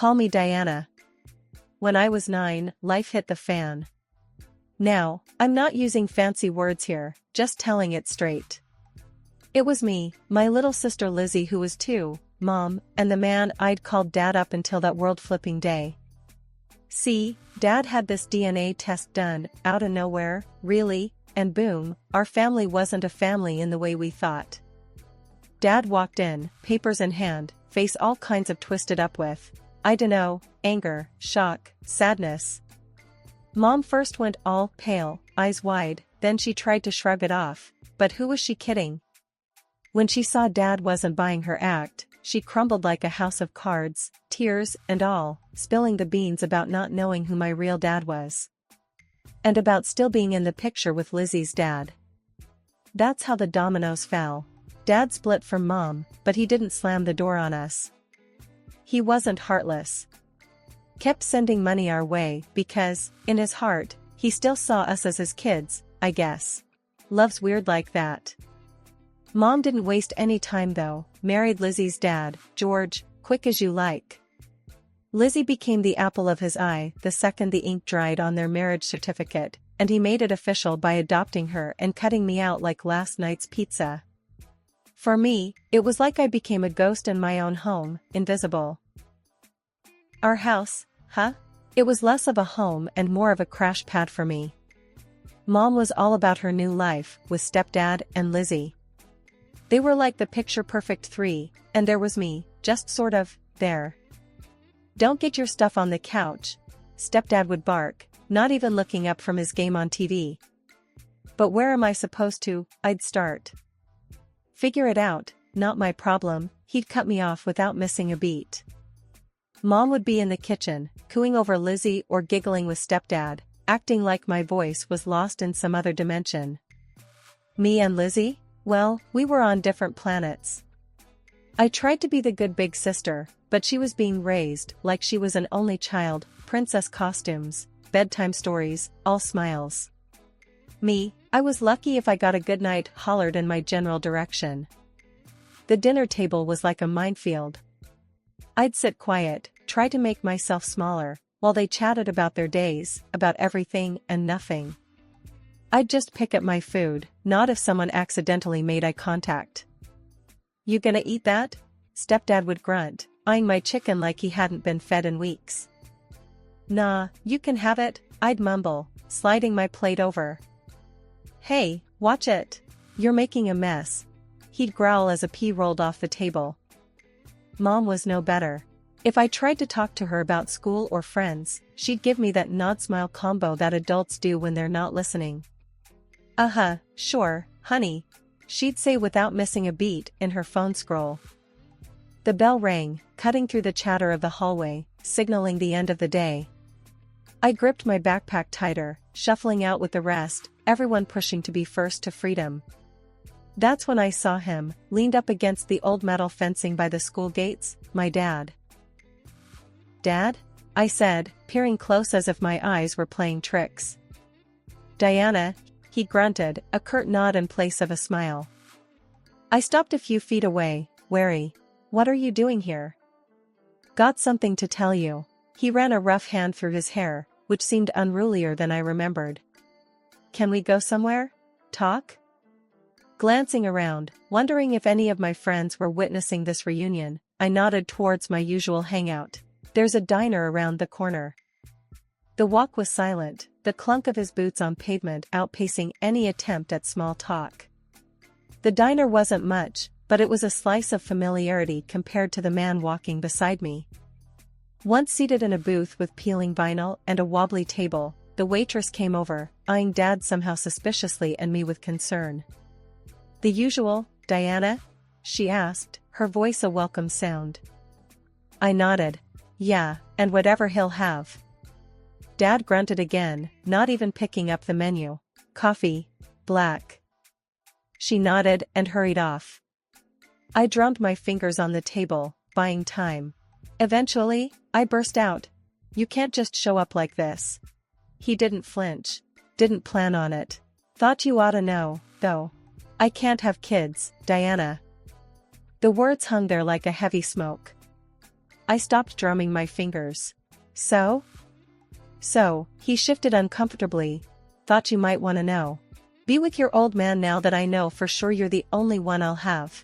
Call me Diana. When I was 9, life hit the fan. Now, I'm not using fancy words here, just telling it straight. It was me, my little sister Lizzie who was 2, Mom, and the man I'd called Dad up until that world-flipping day. See, Dad had this DNA test done, out of nowhere, really, and boom, our family wasn't a family in the way we thought. Dad walked in, papers in hand, face all kinds of twisted up with, I dunno, anger, shock, sadness. Mom first went all pale, eyes wide, then she tried to shrug it off, but who was she kidding? When she saw Dad wasn't buying her act, she crumbled like a house of cards, tears and all, spilling the beans about not knowing who my real dad was. And about still being in the picture with Lizzie's dad. That's how the dominoes fell. Dad split from Mom, but he didn't slam the door on us. He wasn't heartless. Kept sending money our way because, in his heart, he still saw us as his kids, I guess. Love's weird like that. Mom didn't waste any time though, married Lizzie's dad, George, quick as you like. Lizzie became the apple of his eye the second the ink dried on their marriage certificate, and he made it official by adopting her and cutting me out like last night's pizza. For me, it was like I became a ghost in my own home, invisible. Our house, huh? It was less of a home and more of a crash pad for me. Mom was all about her new life, with stepdad and Lizzie. They were like the picture-perfect 3, and there was me, just sort of, there. Don't get your stuff on the couch, stepdad would bark, not even looking up from his game on TV. But where am I supposed to, I'd start. Figure it out, not my problem, he'd cut me off without missing a beat. Mom would be in the kitchen, cooing over Lizzie or giggling with stepdad, acting like my voice was lost in some other dimension. Me and Lizzie? Well, we were on different planets. I tried to be the good big sister, but she was being raised like she was an only child, princess costumes, bedtime stories, all smiles. Me, I was lucky if I got a goodnight hollered in my general direction. The dinner table was like a minefield. I'd sit quiet, try to make myself smaller, while they chatted about their days, about everything and nothing. I'd just pick at my food, not if someone accidentally made eye contact. You gonna eat that? Stepdad would grunt, eyeing my chicken like he hadn't been fed in weeks. Nah, you can have it, I'd mumble, sliding my plate over. Hey, watch it. You're making a mess. He'd growl as a pea rolled off the table. Mom was no better. If I tried to talk to her about school or friends, she'd give me that nod-smile combo that adults do when they're not listening. Sure, honey, she'd say without missing a beat in her phone scroll. The bell rang, cutting through the chatter of the hallway, signaling the end of the day. I gripped my backpack tighter, shuffling out with the rest, everyone pushing to be first to freedom. That's when I saw him, leaned up against the old metal fencing by the school gates, my dad. Dad? I said, peering close as if my eyes were playing tricks. Diana, he grunted, a curt nod in place of a smile. I stopped a few feet away, wary. What are you doing here? Got something to tell you. He ran a rough hand through his hair, which seemed unrulier than I remembered. Can we go somewhere? Talk? Glancing around, wondering if any of my friends were witnessing this reunion, I nodded towards my usual hangout. There's a diner around the corner. The walk was silent, the clunk of his boots on pavement outpacing any attempt at small talk. The diner wasn't much, but it was a slice of familiarity compared to the man walking beside me. Once seated in a booth with peeling vinyl and a wobbly table, the waitress came over, eyeing Dad somehow suspiciously and me with concern. The usual, Diana? She asked, her voice a welcome sound. I nodded. Yeah, and whatever he'll have. Dad grunted again, not even picking up the menu. Coffee, black. She nodded and hurried off. I drummed my fingers on the table, buying time. Eventually, I burst out. You can't just show up like this. He didn't flinch. Didn't plan on it. Thought you oughta know, though. I can't have kids, Diana. The words hung there like a heavy smoke. I stopped drumming my fingers. So, he shifted uncomfortably. Thought you might want to know. Be with your old man now that I know for sure you're the only one I'll have.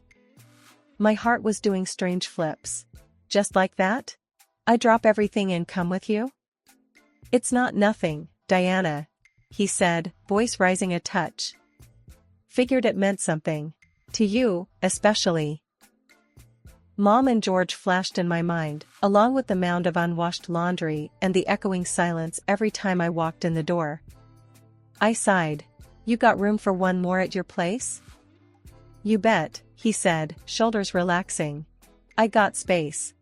My heart was doing strange flips. Just like that? I drop everything and come with you? It's not nothing, Diana, he said, voice rising a touch. Figured it meant something. To you, especially. Mom and George flashed in my mind, along with the mound of unwashed laundry and the echoing silence every time I walked in the door. I sighed. You got room for one more at your place? You bet, he said, shoulders relaxing. I got space.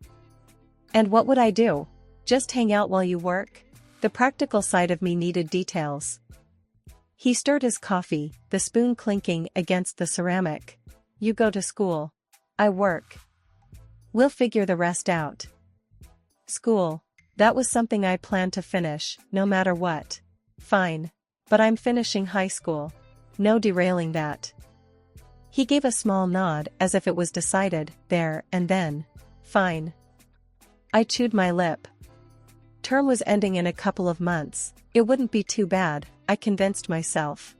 And what would I do? Just hang out while you work? The practical side of me needed details. He stirred his coffee, the spoon clinking against the ceramic. You go to school. I work. We'll figure the rest out. School. That was something I planned to finish, no matter what. Fine. But I'm finishing high school. No derailing that. He gave a small nod as if it was decided, there and then. Fine. I chewed my lip. Term was ending in a couple of months. It wouldn't be too bad, I convinced myself.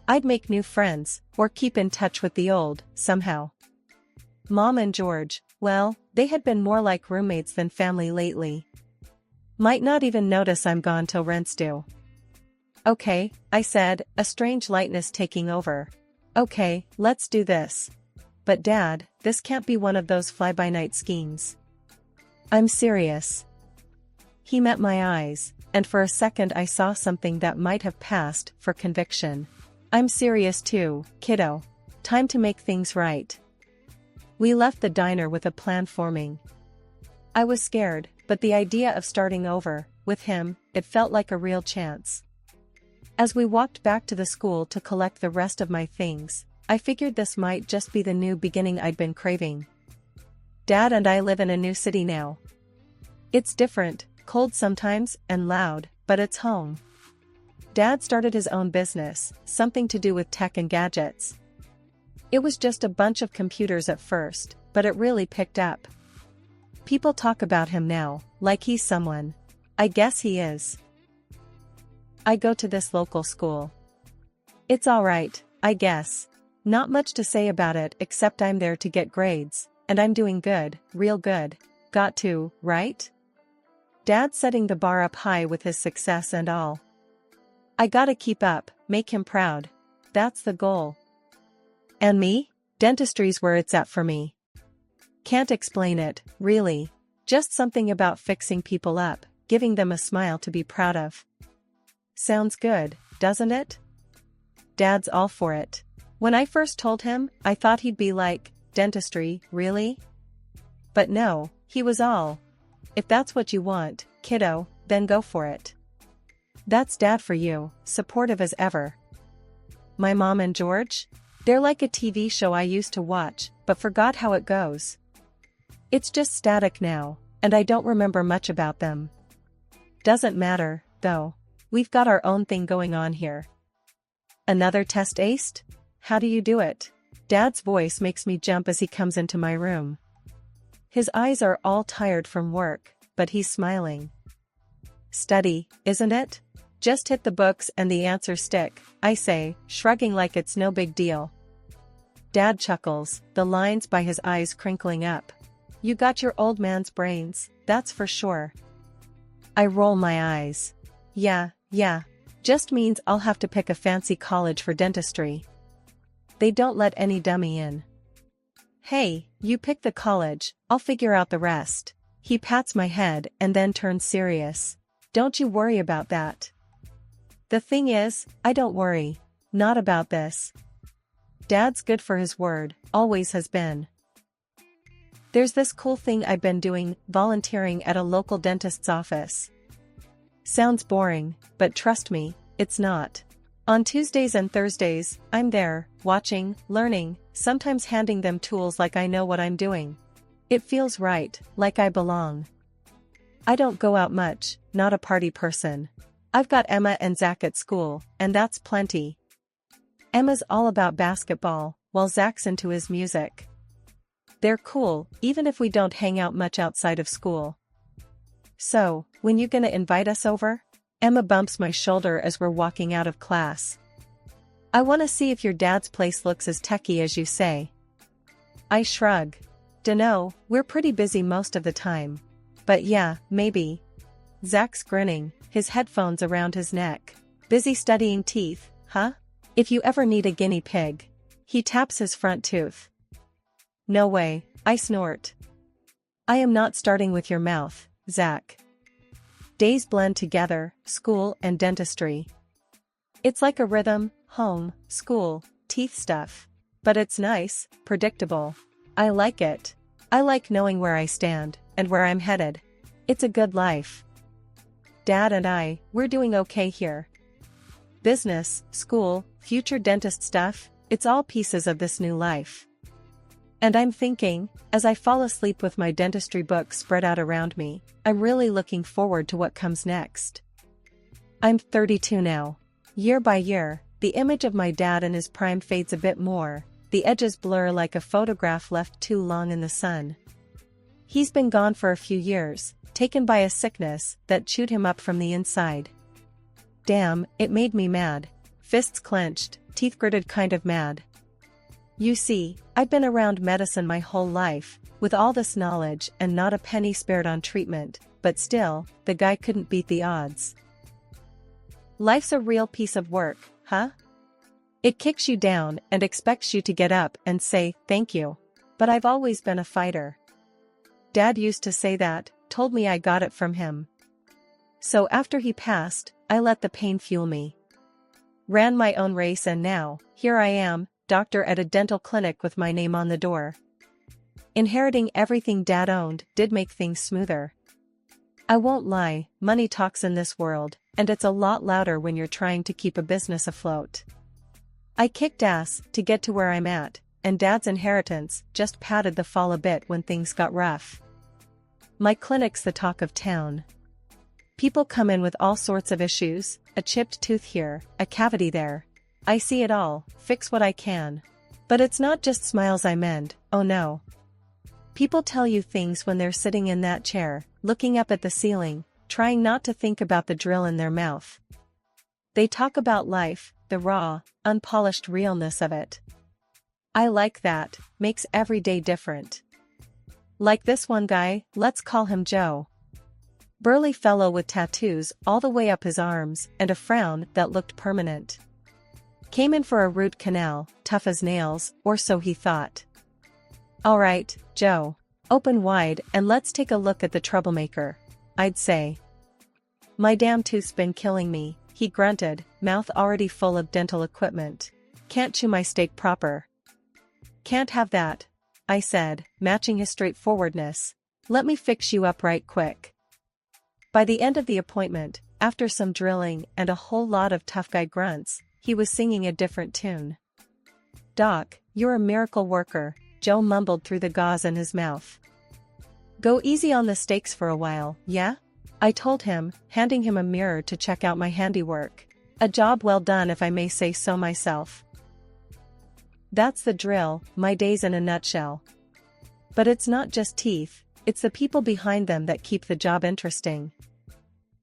I'd make new friends, or keep in touch with the old, somehow. Mom and George, well, they had been more like roommates than family lately. Might not even notice I'm gone till rent's due. Okay, I said, a strange lightness taking over. Okay, let's do this. But Dad, this can't be one of those fly-by-night schemes. I'm serious. He met my eyes, and for a second I saw something that might have passed for conviction. I'm serious too, kiddo. Time to make things right. We left the diner with a plan forming. I was scared, but the idea of starting over, with him, it felt like a real chance. As we walked back to the school to collect the rest of my things, I figured this might just be the new beginning I'd been craving. Dad and I live in a new city now. It's different, cold sometimes, and loud, but it's home. Dad started his own business, something to do with tech and gadgets. It was just a bunch of computers at first, but it really picked up. People talk about him now, like he's someone. I guess he is. I go to this local school. It's alright, I guess. Not much to say about it except I'm there to get grades, and I'm doing good, real good. Got to, right? Dad's setting the bar up high with his success and all. I gotta keep up, make him proud. That's the goal. And me? Dentistry's where it's at for me. Can't explain it, really. Just something about fixing people up, giving them a smile to be proud of. Sounds good, doesn't it? Dad's all for it. When I first told him, I thought he'd be like, dentistry, really? But no, he was all. If that's what you want, kiddo, then go for it. That's Dad for you, supportive as ever. My mom and George? They're like a TV show I used to watch, but forgot how it goes. It's just static now, and I don't remember much about them. Doesn't matter, though. We've got our own thing going on here. Another test aced? How do you do it? Dad's voice makes me jump as he comes into my room. His eyes are all tired from work, but he's smiling. Study, isn't it? Just hit the books and the answers stick, I say, shrugging like it's no big deal. Dad chuckles, the lines by his eyes crinkling up. You got your old man's brains, that's for sure. I roll my eyes. Yeah. Just means I'll have to pick a fancy college for dentistry. They don't let any dummy in. Hey, you pick the college, I'll figure out the rest. He pats my head and then turns serious. Don't you worry about that. The thing is, I don't worry. Not about this. Dad's good for his word, always has been. There's this cool thing I've been doing, volunteering at a local dentist's office. Sounds boring, but trust me, it's not. On Tuesdays and Thursdays, I'm there, watching, learning, sometimes handing them tools like I know what I'm doing. It feels right, like I belong. I don't go out much, not a party person. I've got Emma and Zach at school, and that's plenty. Emma's all about basketball, while Zach's into his music. They're cool, even if we don't hang out much outside of school. So, when you gonna invite us over? Emma bumps my shoulder as we're walking out of class. I wanna see if your dad's place looks as techy as you say. I shrug. Dunno, we're pretty busy most of the time. But yeah, maybe. Zach's grinning, his headphones around his neck. Busy studying teeth, huh? If you ever need a guinea pig. He taps his front tooth. No way, I snort. I am not starting with your mouth, Zach. Days blend together, school and dentistry. It's like a rhythm, home, school, teeth stuff. But it's nice, predictable. I like it. I like knowing where I stand, and where I'm headed. It's a good life. Dad and we're doing okay here. Business, school, future dentist stuff, it's all pieces of this new life. And I'm thinking, as I fall asleep with my dentistry book spread out around me, I'm really looking forward to what comes next. I'm 32 now. Year by year, the image of my dad in his prime fades a bit more, the edges blur like a photograph left too long in the sun. He's been gone for a few years, taken by a sickness that chewed him up from the inside. Damn, it made me mad. Fists clenched, teeth gritted, kind of mad. You see, I've been around medicine my whole life, with all this knowledge and not a penny spared on treatment, but still, the guy couldn't beat the odds. Life's a real piece of work, huh? It kicks you down and expects you to get up and say, thank you. But I've always been a fighter. Dad used to say that, told me I got it from him. So after he passed, I let the pain fuel me. Ran my own race, and now, here I am, doctor at a dental clinic with my name on the door. Inheriting everything Dad owned did make things smoother. I won't lie, money talks in this world, and it's a lot louder when you're trying to keep a business afloat. I kicked ass to get to where I'm at, and Dad's inheritance just padded the fall a bit when things got rough. My clinic's the talk of town. People come in with all sorts of issues, a chipped tooth here, a cavity there. I see it all, fix what I can. But it's not just smiles I mend, oh no. People tell you things when they're sitting in that chair, looking up at the ceiling, trying not to think about the drill in their mouth. They talk about life, the raw, unpolished realness of it. I like that, makes every day different. Like this one guy, let's call him Joe. Burly fellow with tattoos all the way up his arms and a frown that looked permanent. Came in for a root canal, tough as nails, or so he thought. Alright, Joe. Open wide and let's take a look at the troublemaker, I'd say. My damn tooth's been killing me, he grunted, mouth already full of dental equipment. Can't chew my steak proper. Can't have that, I said, matching his straightforwardness. Let me fix you up right quick. By the end of the appointment, after some drilling and a whole lot of tough guy grunts, he was singing a different tune. Doc, you're a miracle worker, Joe mumbled through the gauze in his mouth. Go easy on the steaks for a while, yeah? I told him, handing him a mirror to check out my handiwork. A job well done if I may say so myself. That's the drill, my days in a nutshell. But it's not just teeth, it's the people behind them that keep the job interesting.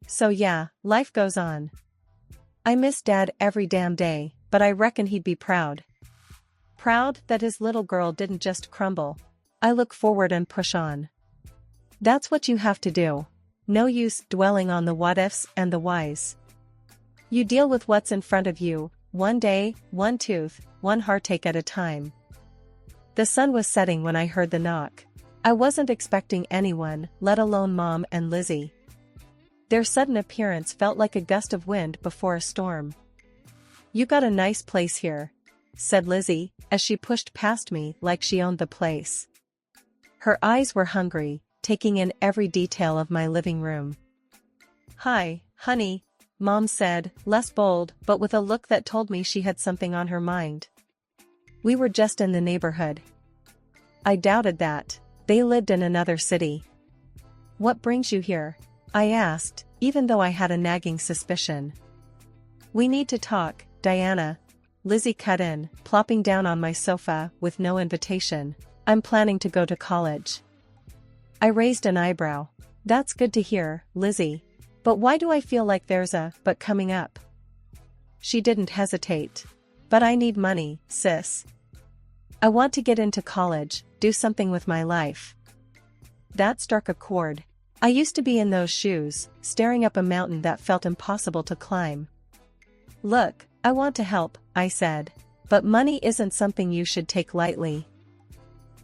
So yeah, life goes on. I miss Dad every damn day, but I reckon he'd be proud. Proud that his little girl didn't just crumble. I look forward and push on. That's what you have to do. No use dwelling on the what-ifs and the whys. You deal with what's in front of you, one day, one tooth, one heartache at a time. The sun was setting when I heard the knock. I wasn't expecting anyone, let alone Mom and Lizzie. Their sudden appearance felt like a gust of wind before a storm. You got a nice place here, said Lizzie, as she pushed past me like she owned the place. Her eyes were hungry, taking in every detail of my living room. Hi, honey, Mom said, less bold but with a look that told me she had something on her mind. We were just in the neighborhood. I doubted that. They lived in another city. What brings you here? I asked, even though I had a nagging suspicion. We need to talk, Diana. Lizzie cut in, plopping down on my sofa with no invitation. I'm planning to go to college. I raised an eyebrow. That's good to hear, Lizzie. But why do I feel like there's a but coming up? She didn't hesitate. But I need money, sis. I want to get into college, do something with my life. That struck a chord. I used to be in those shoes, staring up a mountain that felt impossible to climb. Look, I want to help, I said. But money isn't something you should take lightly.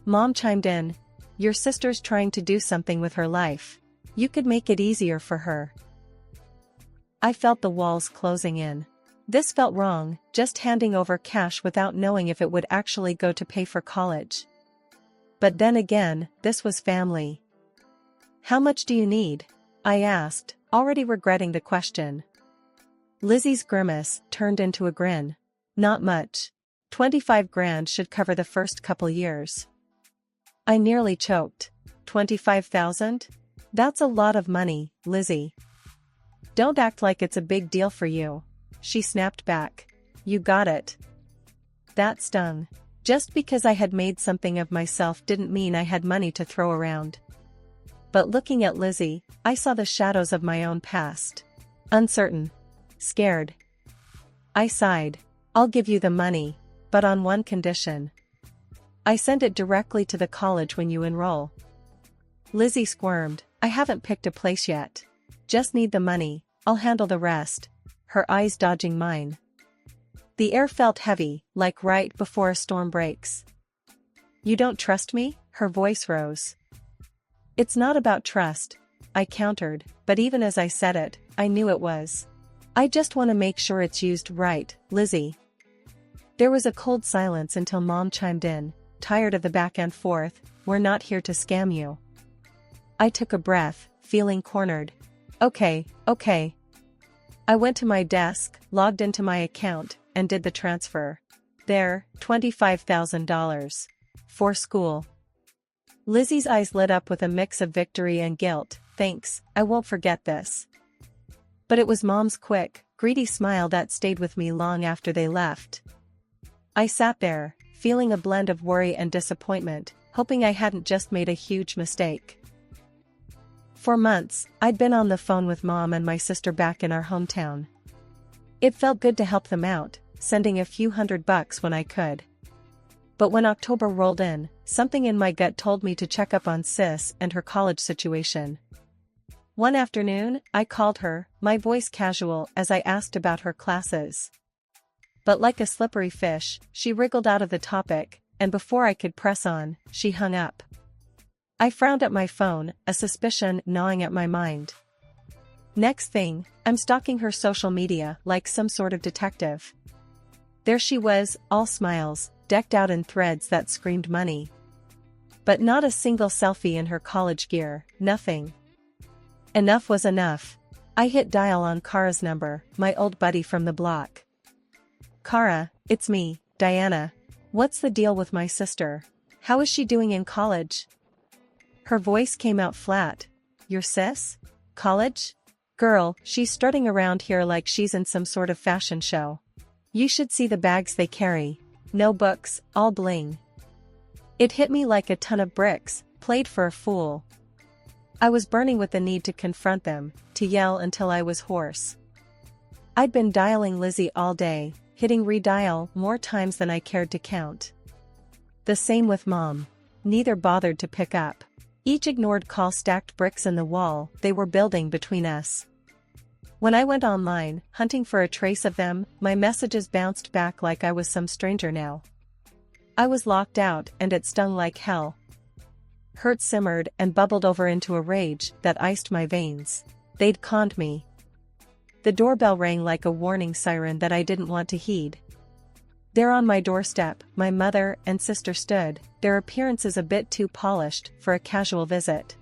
Mom chimed in. Your sister's trying to do something with her life. You could make it easier for her. I felt the walls closing in. This felt wrong, just handing over cash without knowing if it would actually go to pay for college. But then again, this was family. How much do you need? I asked, already regretting the question. Lizzie's grimace turned into a grin. Not much. 25 grand should cover the first couple years. I nearly choked. 25,000? That's a lot of money, Lizzie. Don't act like it's a big deal for you. She snapped back. You got it. That stung. Just because I had made something of myself didn't mean I had money to throw around. But looking at Lizzie, I saw the shadows of my own past. Uncertain. Scared. I sighed. I'll give you the money, but on one condition. I send it directly to the college when you enroll. Lizzie squirmed. I haven't picked a place yet. Just need the money, I'll handle the rest. Her eyes dodging mine. The air felt heavy, like right before a storm breaks. You don't trust me? Her voice rose. It's not about trust, I countered, but even as I said it, I knew it was. I just want to make sure it's used right, Lizzie. There was a cold silence until Mom chimed in, tired of the back and forth, we're not here to scam you. I took a breath, feeling cornered. Okay. I went to my desk, logged into my account, and did the transfer. There, $25,000. For school. Lizzie's eyes lit up with a mix of victory and guilt. Thanks, I won't forget this. But it was Mom's quick, greedy smile that stayed with me long after they left. I sat there, feeling a blend of worry and disappointment, hoping I hadn't just made a huge mistake. For months, I'd been on the phone with Mom and my sister back in our hometown. It felt good to help them out, sending a few $100 when I could. But when October rolled in, something in my gut told me to check up on Sis and her college situation. One afternoon, I called her, my voice casual as I asked about her classes. But like a slippery fish, she wriggled out of the topic, and before I could press on, she hung up. I frowned at my phone, a suspicion gnawing at my mind. Next thing, I'm stalking her social media like some sort of detective. There she was, all smiles, decked out in threads that screamed money. But not a single selfie in her college gear, nothing. Enough was enough. I hit dial on Kara's number, my old buddy from the block. Kara, it's me, Diana. What's the deal with my sister? How is she doing in college? Her voice came out flat. Your sis? College? Girl, she's strutting around here like she's in some sort of fashion show. You should see the bags they carry. No books, all bling. It hit me like a ton of bricks, played for a fool. I was burning with the need to confront them, to yell until I was hoarse. I'd been dialing Lizzie all day, hitting redial more times than I cared to count. The same with Mom. Neither bothered to pick up. Each ignored call stacked bricks in the wall they were building between us. When I went online, hunting for a trace of them, my messages bounced back like I was some stranger now. I was locked out and it stung like hell. Hurt simmered and bubbled over into a rage that iced my veins. They'd conned me. The doorbell rang like a warning siren that I didn't want to heed. There on my doorstep, my mother and sister stood, their appearances a bit too polished for a casual visit.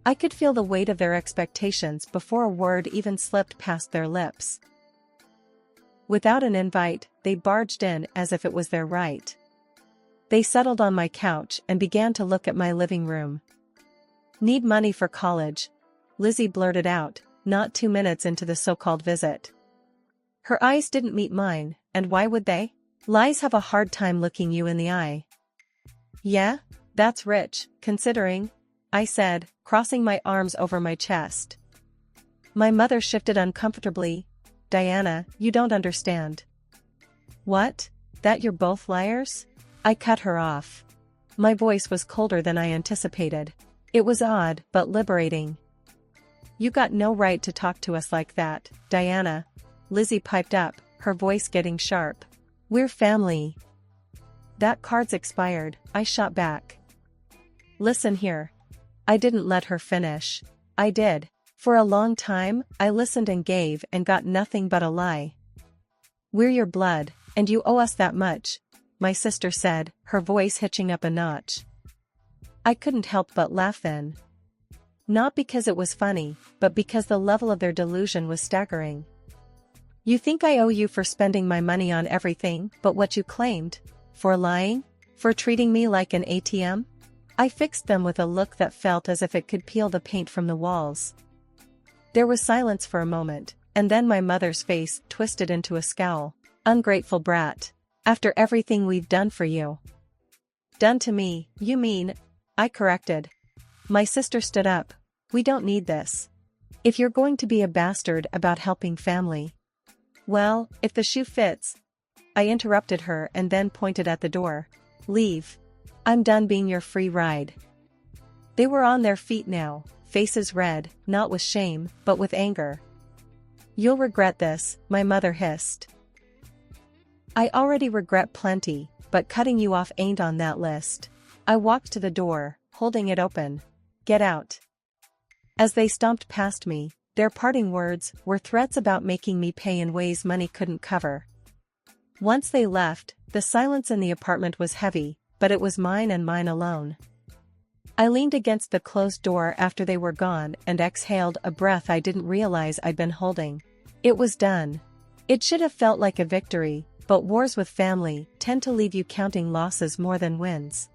I could feel the weight of their expectations before a word even slipped past their lips. Without an invite, they barged in as if it was their right. They settled on my couch and began to look at my living room. Need money for college, Lizzie blurted out, not 2 minutes into the so-called visit. Her eyes didn't meet mine, and why would they? Lies have a hard time looking you in the eye. Yeah? That's rich, considering, I said, crossing my arms over my chest. My mother shifted uncomfortably. Diana, you don't understand. What? That you're both liars? I cut her off. My voice was colder than I anticipated. It was odd, but liberating. You got no right to talk to us like that, Diana. Lizzie piped up, her voice getting sharp. We're family. That card's expired, I shot back. Listen here. I didn't let her finish. I did. For a long time, I listened and gave and got nothing but a lie. We're your blood, and you owe us that much, my sister said, her voice hitching up a notch. I couldn't help but laugh then. Not because it was funny, but because the level of their delusion was staggering. You think I owe you for spending my money on everything but what you claimed? For lying? For treating me like an ATM? I fixed them with a look that felt as if it could peel the paint from the walls. There was silence for a moment, and then my mother's face twisted into a scowl. Ungrateful brat. After everything we've done for you. Done to me, you mean? I corrected. My sister stood up. We don't need this. If you're going to be a bastard about helping family. Well, if the shoe fits. I interrupted her and then pointed at the door. Leave. I'm done being your free ride. They were on their feet now, faces red, not with shame, but with anger. You'll regret this, my mother hissed. I already regret plenty, but cutting you off ain't on that list. I walked to the door, holding it open. Get out. As they stomped past me, their parting words were threats about making me pay in ways money couldn't cover. Once they left, the silence in the apartment was heavy, but it was mine and mine alone. I leaned against the closed door after they were gone and exhaled a breath I didn't realize I'd been holding. It was done. It should have felt like a victory, but wars with family tend to leave you counting losses more than wins.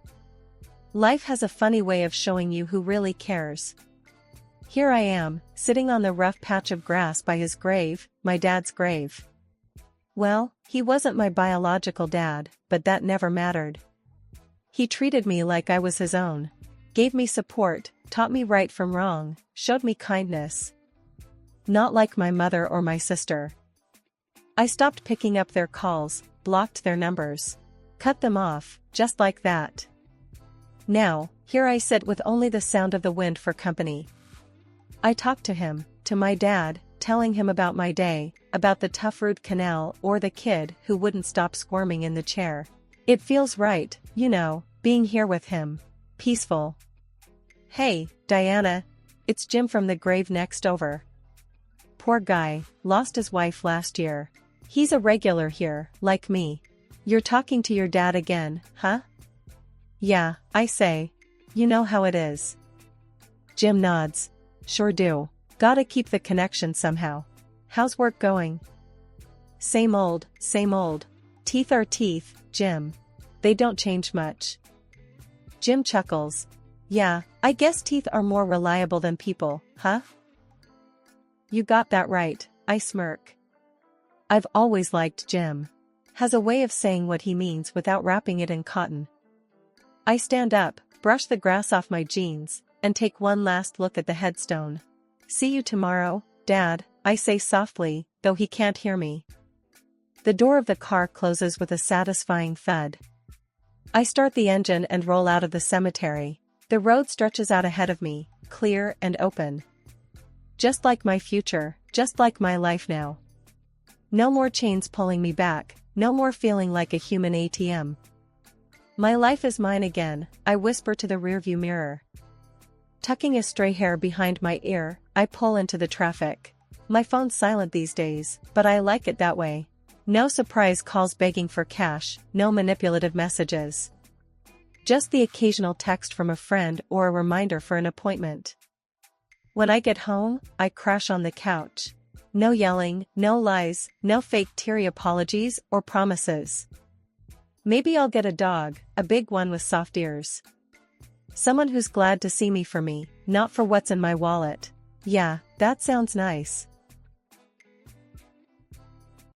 Life has a funny way of showing you who really cares. Here I am, sitting on the rough patch of grass by his grave, my dad's grave. Well, he wasn't my biological dad, but that never mattered. He treated me like I was his own. Gave me support, taught me right from wrong, showed me kindness. Not like my mother or my sister. I stopped picking up their calls, blocked their numbers. Cut them off, just like that. Now, here I sit with only the sound of the wind for company. I talk to him, to my dad, telling him about my day, about the tough root canal or the kid who wouldn't stop squirming in the chair. It feels right, you know, being here with him. Peaceful. Hey, Diana. It's Jim from the grave next over. Poor guy, lost his wife last year. He's a regular here, like me. You're talking to your dad again, huh? Yeah, I say. You know how it is. Jim nods. Sure do. Gotta keep the connection somehow. How's work going? Same old, same old. Teeth are teeth, Jim. They don't change much. Jim chuckles. Yeah, I guess teeth are more reliable than people, huh? You got that right, I smirk. I've always liked Jim. Has a way of saying what he means without wrapping it in cotton. I stand up, brush the grass off my jeans, and take one last look at the headstone. See you tomorrow, Dad, I say softly, though he can't hear me. The door of the car closes with a satisfying thud. I start the engine and roll out of the cemetery. The road stretches out ahead of me, clear and open. Just like my future, just like my life now. No more chains pulling me back, no more feeling like a human ATM. My life is mine again, I whisper to the rearview mirror. Tucking a stray hair behind my ear, I pull into the traffic. My phone's silent these days, but I like it that way. No surprise calls begging for cash, no manipulative messages. Just the occasional text from a friend or a reminder for an appointment. When I get home, I crash on the couch. No yelling, no lies, no fake teary apologies or promises. Maybe I'll get a dog, a big one with soft ears. Someone who's glad to see me for me, not for what's in my wallet. Yeah, that sounds nice.